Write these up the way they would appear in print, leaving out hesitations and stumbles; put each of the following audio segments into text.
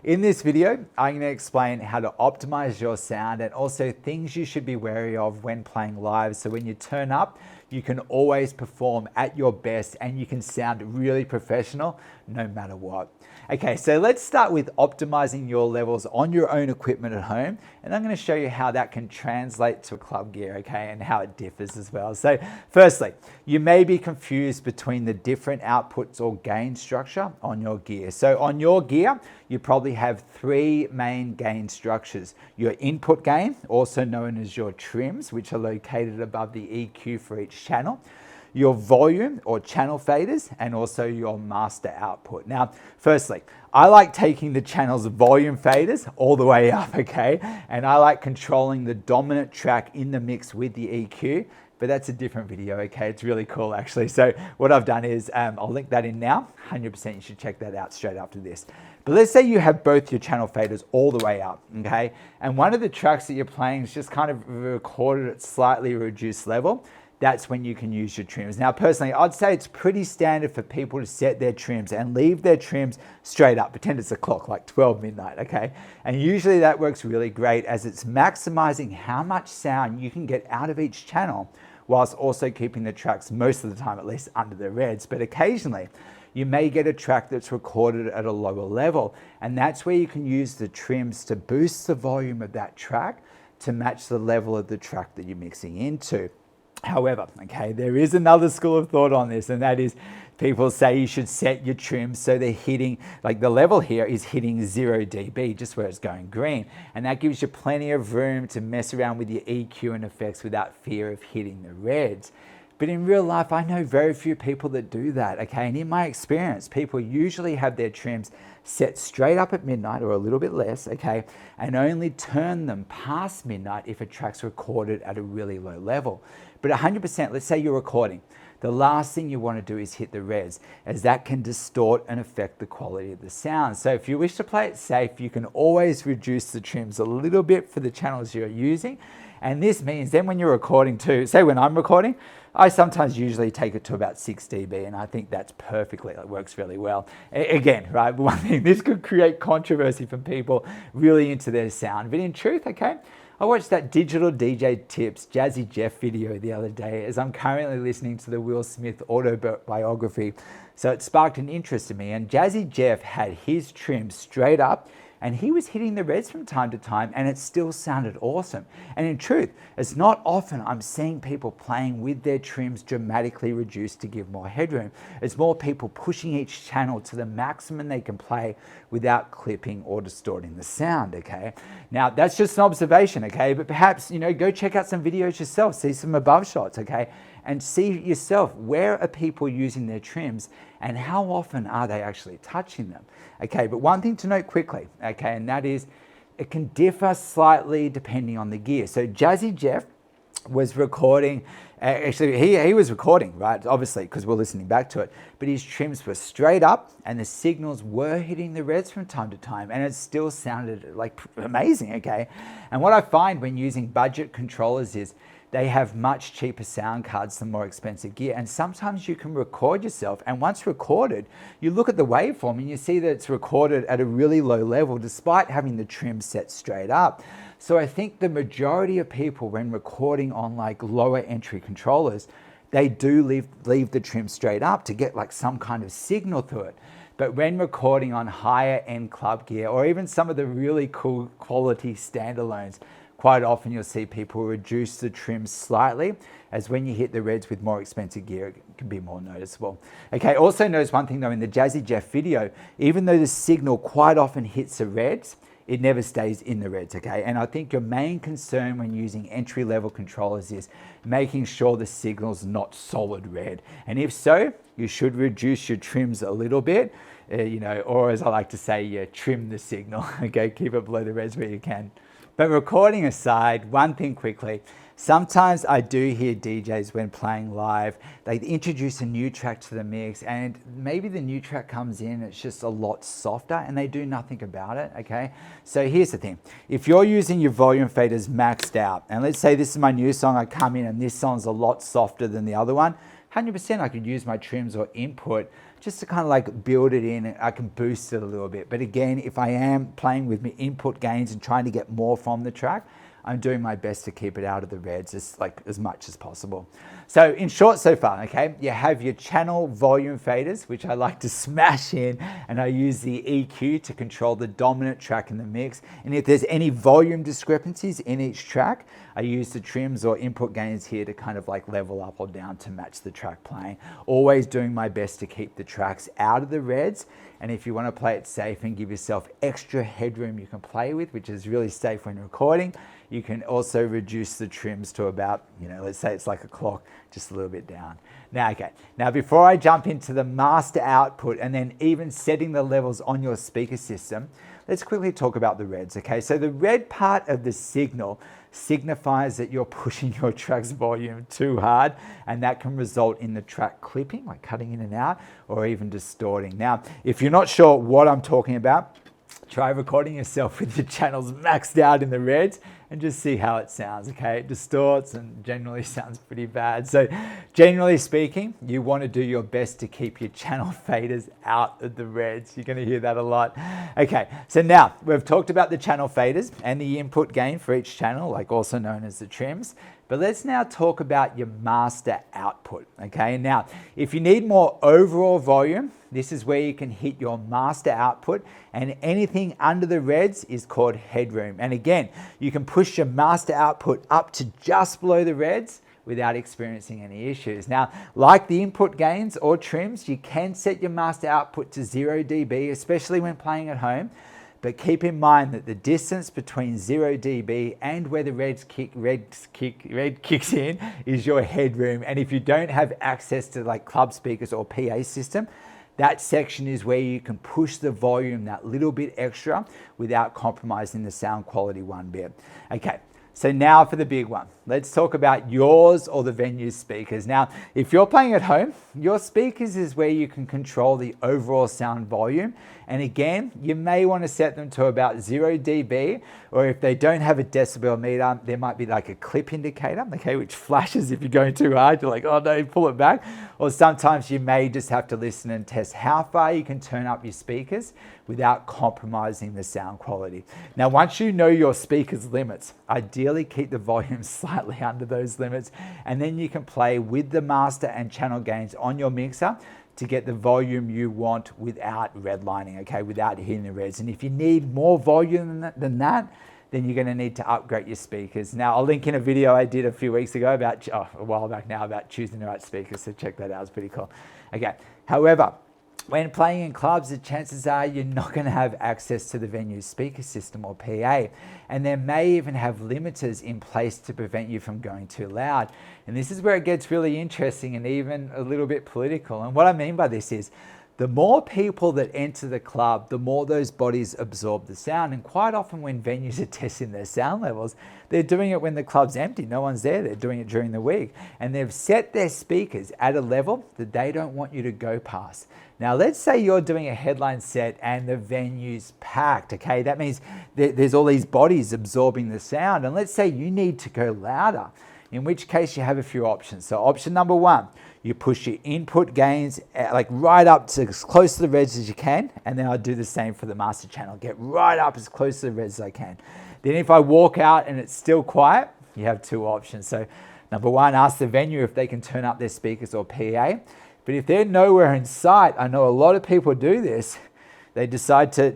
In this video, I'm going to explain how to optimize your sound and also things you should be wary of when playing live. So when you turn up, you can always perform at your best and you can sound really professional no matter what. Okay, so let's start with optimizing your levels on your own equipment at home. And I'm going to show you how that can translate to club gear, okay, and how it differs as well. So firstly, you may be confused between the different outputs or gain structure on your gear. So on your gear, you probably have three main gain structures. Your input gain, also known as your trims, which are located above the EQ for each channel, your volume or channel faders, and also your master output. Now, firstly, I like taking the channel's volume faders all the way up, okay? And I like controlling the dominant track in the mix with the EQ, but that's a different video, okay? It's really cool, actually. So what I've done is, I'll link that in now. 100% you should check that out straight after this. But let's say you have both your channel faders all the way up, okay? And one of the tracks that you're playing is just kind of recorded at slightly reduced level. That's when you can use your trims. Now, personally, I'd say it's pretty standard for people to set their trims and leave their trims straight up. Pretend it's a clock, like 12 midnight, okay? And usually that works really great as it's maximizing how much sound you can get out of each channel whilst also keeping the tracks, most of the time at least, under the reds. But occasionally, you may get a track that's recorded at a lower level. And that's where you can use the trims to boost the volume of that track to match the level of the track that you're mixing into. However, okay, there is another school of thought on this, and that is people say you should set your trims so they're hitting, like the level here is hitting 0 dB, just where it's going green. And that gives you plenty of room to mess around with your EQ and effects without fear of hitting the reds. But in real life, I know very few people that do that, okay? And in my experience, people usually have their trims set straight up at midnight or a little bit less, okay? And only turn them past midnight if a track's recorded at a really low level. But 100%, let's say you're recording, the last thing you want to do is hit the res, as that can distort and affect the quality of the sound. So if you wish to play it safe, you can always reduce the trims a little bit for the channels you're using. And this means then when you're recording too, say when I'm recording, I sometimes usually take it to about 6 dB, and I think that's perfectly, it works really well. Again, right, one thing, this could create controversy from people really into their sound. But in truth, okay, I watched that Digital DJ Tips Jazzy Jeff video the other day as I'm currently listening to the Will Smith autobiography. So it sparked an interest in me, and Jazzy Jeff had his trim straight up and he was hitting the reds from time to time and it still sounded awesome. And in truth, it's not often I'm seeing people playing with their trims dramatically reduced to give more headroom. It's more people pushing each channel to the maximum they can play without clipping or distorting the sound, okay? Now, that's just an observation, okay? But perhaps, go check out some videos yourself, see some above shots, okay? And see yourself, where are people using their trims and how often are they actually touching them? Okay, but one thing to note quickly, okay, and that is it can differ slightly depending on the gear. So Jazzy Jeff was recording, actually he was recording, right, obviously, because we're listening back to it, but his trims were straight up and the signals were hitting the reds from time to time and it still sounded like amazing, okay? And what I find when using budget controllers is they have much cheaper sound cards than more expensive gear. And sometimes you can record yourself. And once recorded, you look at the waveform and you see that it's recorded at a really low level despite having the trim set straight up. So I think the majority of people when recording on like lower entry controllers, they do leave the trim straight up to get like some kind of signal through it. But when recording on higher end club gear or even some of the really cool quality standalones, quite often you'll see people reduce the trim slightly, as when you hit the reds with more expensive gear, it can be more noticeable. Okay, also notice one thing though, in the Jazzy Jeff video, even though the signal quite often hits the reds, it never stays in the reds, okay? And I think your main concern when using entry-level controllers is making sure the signal's not solid red. And if so, you should reduce your trims a little bit, or as I like to say, trim the signal, okay? Keep it below the reds where you can. But recording aside, one thing quickly, sometimes I do hear DJs when playing live, they introduce a new track to the mix and maybe the new track comes in, it's just a lot softer and they do nothing about it, okay? So here's the thing, if you're using your volume faders maxed out, and let's say this is my new song, I come in and this song's a lot softer than the other one, 100% I could use my trims or input just to kind of like build it in, and I can boost it a little bit. But again, if I am playing with my input gains and trying to get more from the track, I'm doing my best to keep it out of the reds as much as possible. So in short so far, okay, you have your channel volume faders, which I like to smash in, and I use the EQ to control the dominant track in the mix. And if there's any volume discrepancies in each track, I use the trims or input gains here to kind of like level up or down to match the track playing. Always doing my best to keep the tracks out of the reds. And if you want to play it safe and give yourself extra headroom you can play with, which is really safe when recording, you can also reduce the trims to about, let's say it's like a clock, just a little bit down. Now, okay, now before I jump into the master output and then even setting the levels on your speaker system, let's quickly talk about the reds, okay? So the red part of the signal signifies that you're pushing your track's volume too hard, and that can result in the track clipping, like cutting in and out, or even distorting. Now, if you're not sure what I'm talking about, try recording yourself with your channels maxed out in the reds and just see how it sounds, okay? It distorts and generally sounds pretty bad. So generally speaking, you want to do your best to keep your channel faders out of the reds. You're going to hear that a lot. Okay, so now we've talked about the channel faders and the input gain for each channel, like also known as the trims. But let's now talk about your master output, okay? Now, if you need more overall volume, this is where you can hit your master output, and anything under the reds is called headroom. And again, you can push your master output up to just below the reds without experiencing any issues. Now, like the input gains or trims, you can set your master output to 0 dB, especially when playing at home. But keep in mind that the distance between 0 dB and where the red kicks in is your headroom. And if you don't have access to like club speakers or PA system, that section is where you can push the volume that little bit extra without compromising the sound quality one bit. Okay, so now for the big one. Let's talk about yours or the venue's speakers. Now, if you're playing at home, your speakers is where you can control the overall sound volume. And again, you may want to set them to about 0 dB, or if they don't have a decibel meter, there might be like a clip indicator, okay, which flashes if you're going too hard. You're like, oh no, pull it back. Or sometimes you may just have to listen and test how far you can turn up your speakers without compromising the sound quality. Now, once you know your speaker's limits, ideally keep the volume slightly under those limits, and then you can play with the master and channel gains on your mixer to get the volume you want without redlining, okay, without hitting the reds. And if you need more volume than that, then you're going to need to upgrade your speakers. Now, I'll link in a video I did a few weeks ago about, a while back now, about choosing the right speakers, so check that out, it's pretty cool. Okay, however, when playing in clubs, the chances are you're not going to have access to the venue's speaker system or PA, and there may even have limiters in place to prevent you from going too loud. And this is where it gets really interesting and even a little bit political. And what I mean by this is, the more people that enter the club, the more those bodies absorb the sound. And quite often when venues are testing their sound levels, they're doing it when the club's empty, no one's there, they're doing it during the week. And they've set their speakers at a level that they don't want you to go past. Now, let's say you're doing a headline set and the venue's packed, okay? That means there's all these bodies absorbing the sound. And let's say you need to go louder, in which case you have a few options. So option number one, you push your input gains like right up to as close to the reds as you can, and then I'll do the same for the master channel. Get right up as close to the reds as I can. Then if I walk out and it's still quiet, you have two options. So number one, ask the venue if they can turn up their speakers or PA. But if they're nowhere in sight, I know a lot of people do this, they decide to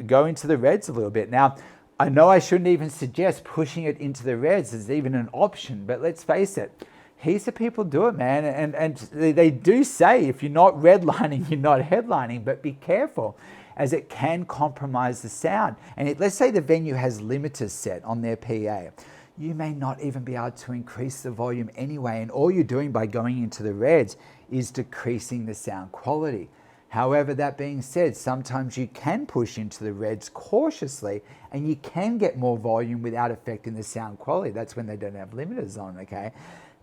go into the reds a little bit. Now, I know I shouldn't even suggest pushing it into the reds as even an option, but let's face it, heaps of people do it, man. And they do say if you're not redlining, you're not headlining, but be careful as it can compromise the sound. And let's say the venue has limiters set on their PA. You may not even be able to increase the volume anyway, and all you're doing by going into the reds is decreasing the sound quality. However, that being said, sometimes you can push into the reds cautiously and you can get more volume without affecting the sound quality. That's when they don't have limiters on, okay?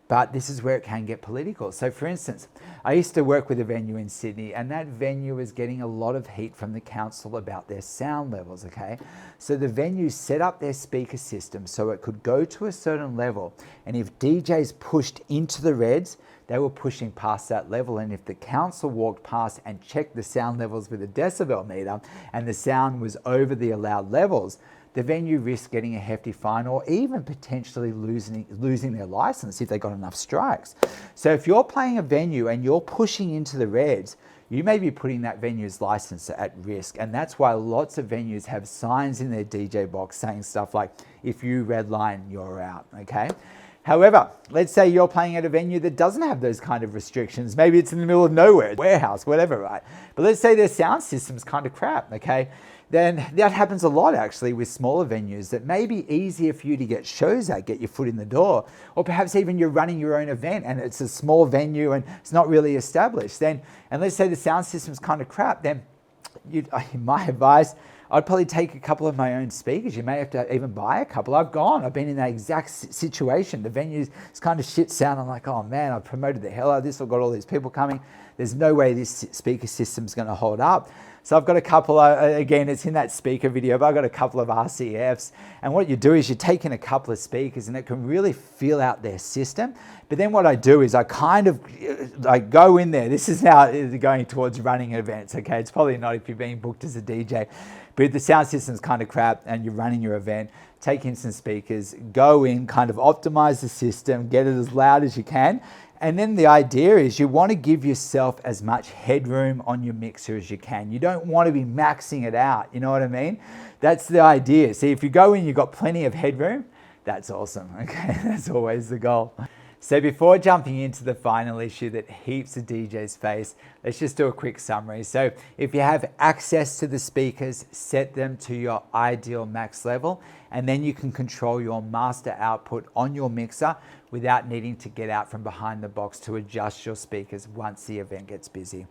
But this is where it can get political. So for instance, I used to work with a venue in Sydney, and that venue was getting a lot of heat from the council about their sound levels, okay? So the venue set up their speaker system so it could go to a certain level, and if DJs pushed into the reds, they were pushing past that level, and if the council walked past and checked the sound levels with a decibel meter and the sound was over the allowed levels, the venue risked getting a hefty fine or even potentially losing their license if they got enough strikes. So if you're playing a venue and you're pushing into the reds, you may be putting that venue's license at risk. And that's why lots of venues have signs in their DJ box saying stuff like, if you redline, you're out, okay? However, let's say you're playing at a venue that doesn't have those kind of restrictions. Maybe it's in the middle of nowhere, warehouse, whatever, right? But let's say their sound system's kind of crap, okay? Then that happens a lot actually with smaller venues that may be easier for you to get shows at, get your foot in the door, or perhaps even you're running your own event and it's a small venue and it's not really established. Then, and let's say the sound system's kind of crap, then my advice, I'd probably take a couple of my own speakers. You may have to even buy a couple. I've been in that exact situation. The venue's kind of shit sound. I'm like, oh man, I've promoted the hell out of this. I've got all these people coming. There's no way this speaker system's going to hold up. So I've got a couple, again, it's in that speaker video, but I've got a couple of RCFs. And what you do is you take in a couple of speakers and it can really feel out their system. But then what I do is I kind of go in there. This is now going towards running events, okay? It's probably not if you're being booked as a DJ. But if the sound system's kind of crap and you're running your event, take in some speakers, go in, kind of optimize the system, get it as loud as you can. And then the idea is you want to give yourself as much headroom on your mixer as you can. You don't want to be maxing it out, you know what I mean? That's the idea. See, if you go in, you've got plenty of headroom, that's awesome, okay? That's always the goal. So before jumping into the final issue that heaps of DJs face, let's just do a quick summary. So if you have access to the speakers, set them to your ideal max level, and then you can control your master output on your mixer without needing to get out from behind the box to adjust your speakers once the event gets busy.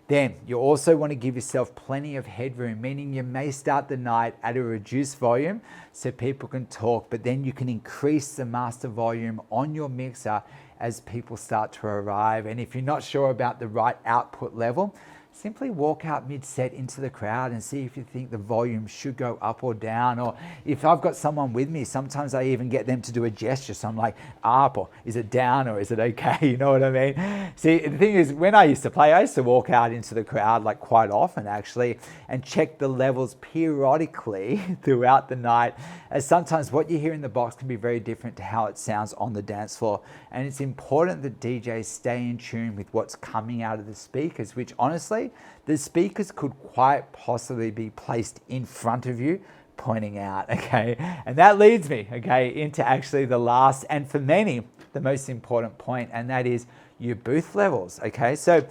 Then you also want to give yourself plenty of headroom, meaning you may start the night at a reduced volume so people can talk, but then you can increase the master volume on your mixer as people start to arrive. And if you're not sure about the right output level, simply walk out mid-set into the crowd and see if you think the volume should go up or down. Or if I've got someone with me, sometimes I even get them to do a gesture. So I'm like, up, or is it down, or is it okay? You know what I mean? See, the thing is, when I used to play, I used to walk out into the crowd like quite often actually and check the levels periodically throughout the night, as sometimes what you hear in the box can be very different to how it sounds on the dance floor. And it's important that DJs stay in tune with what's coming out of the speakers, which honestly, the speakers could quite possibly be placed in front of you pointing out, okay? And that leads me, okay, into actually the last, and for many, the most important point, and that is your booth levels, okay? So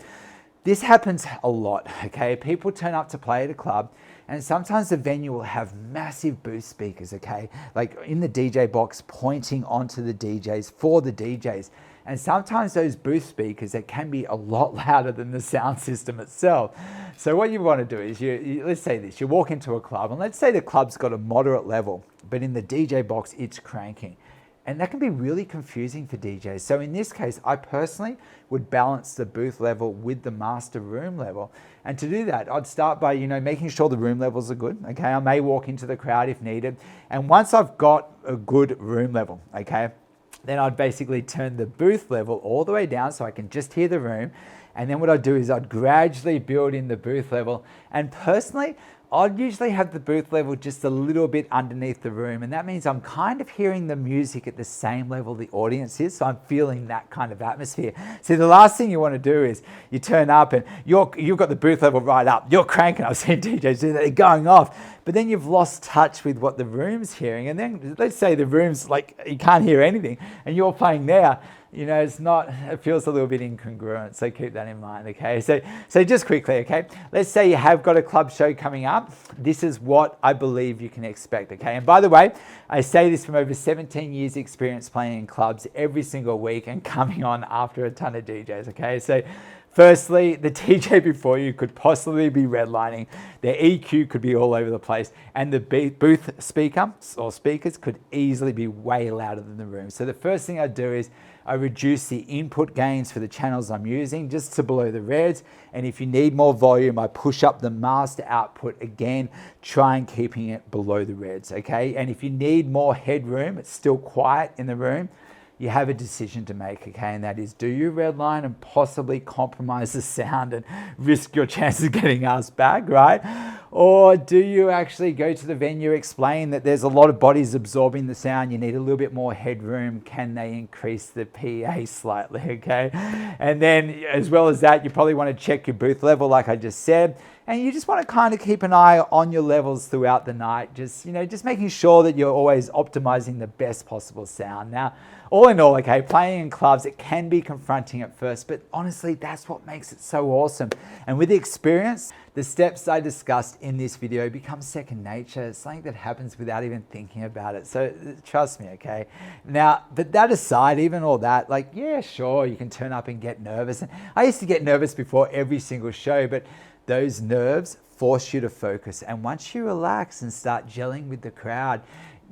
this happens a lot, okay? People turn up to play at a club, and sometimes the venue will have massive booth speakers, okay? Like in the DJ box pointing onto the DJs for the DJs. And sometimes those booth speakers, that can be a lot louder than the sound system itself. So what you want to do is, let's say this, you walk into a club, and let's say the club's got a moderate level, but in the DJ box, it's cranking. And that can be really confusing for DJs. So in this case, I personally would balance the booth level with the master room level. And to do that, I'd start by, making sure the room levels are good, okay? I may walk into the crowd if needed. And once I've got a good room level, okay, then I'd basically turn the booth level all the way down so I can just hear the room. And then what I'd do is I'd gradually build in the booth level. And personally, I'd usually have the booth level just a little bit underneath the room. And that means I'm kind of hearing the music at the same level the audience is. So I'm feeling that kind of atmosphere. See, the last thing you want to do is you turn up and you've got the booth level right up. You're cranking. I've seen DJs do that. They're going off. But then you've lost touch with what the room's hearing. And then let's say the room's like, you can't hear anything and you're playing there. It feels a little bit incongruent. So keep that in mind, okay? So just quickly, okay? Let's say you have got a club show coming up. This is what I believe you can expect, okay? And by the way, I say this from over 17 years experience playing in clubs every single week and coming on after a ton of DJs, okay? So Firstly, the DJ before you could possibly be redlining, their EQ could be all over the place, and the booth speaker or speakers could easily be way louder than the room. So the first thing I do is I reduce the input gains for the channels I'm using just to below the reds. And if you need more volume, I push up the master output again, try and keeping it below the reds, okay? And if you need more headroom, it's still quiet in the room, you have a decision to make, okay? And that is, do you redline and possibly compromise the sound and risk your chances of getting asked back, right? Or do you actually go to the venue, explain that there's a lot of bodies absorbing the sound, you need a little bit more headroom, can they increase the PA slightly, okay? And then as well as that, you probably want to check your booth level like I just said, and you just want to kind of keep an eye on your levels throughout the night, just making sure that you're always optimizing the best possible sound. Now, all in all, okay, playing in clubs, it can be confronting at first, but honestly, that's what makes it so awesome. And with the experience, the steps I discussed in this video become second nature. It's something that happens without even thinking about it. So trust me, okay? Now, but that aside, even all that, like, yeah, sure, you can turn up and get nervous. And I used to get nervous before every single show, but those nerves force you to focus. And once you relax and start gelling with the crowd,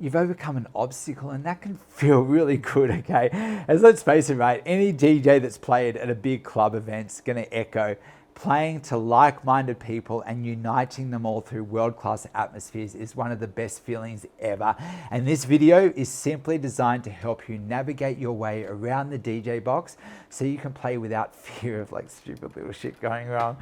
you've overcome an obstacle, and that can feel really good, okay? As let's face it, right, any DJ that's played at a big club event's gonna echo playing to like-minded people and uniting them all through world-class atmospheres is one of the best feelings ever. And this video is simply designed to help you navigate your way around the DJ box so you can play without fear of like stupid little shit going wrong.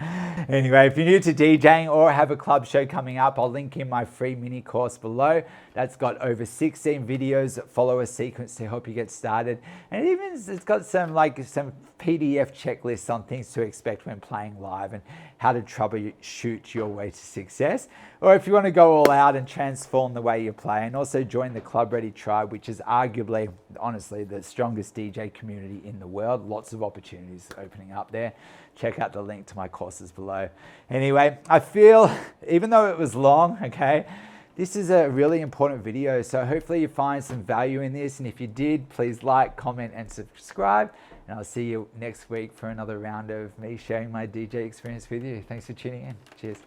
Anyway, if you're new to DJing or have a club show coming up, I'll link in my free mini course below. That's got over 16 videos that follow a sequence to help you get started. And it's got some PDF checklists on things to expect when playing live and how to troubleshoot your way to success. Or if you want to go all out and transform the way you play, and also join the Club Ready Tribe, which is arguably, honestly, the strongest DJ community in the world. Lots of opportunities opening up there. Check out the link to my courses below. Anyway, I feel, even though it was long, okay, this is a really important video, so hopefully you find some value in this. And if you did, please like, comment, and subscribe. And I'll see you next week for another round of me sharing my DJ experience with you. Thanks for tuning in. Cheers.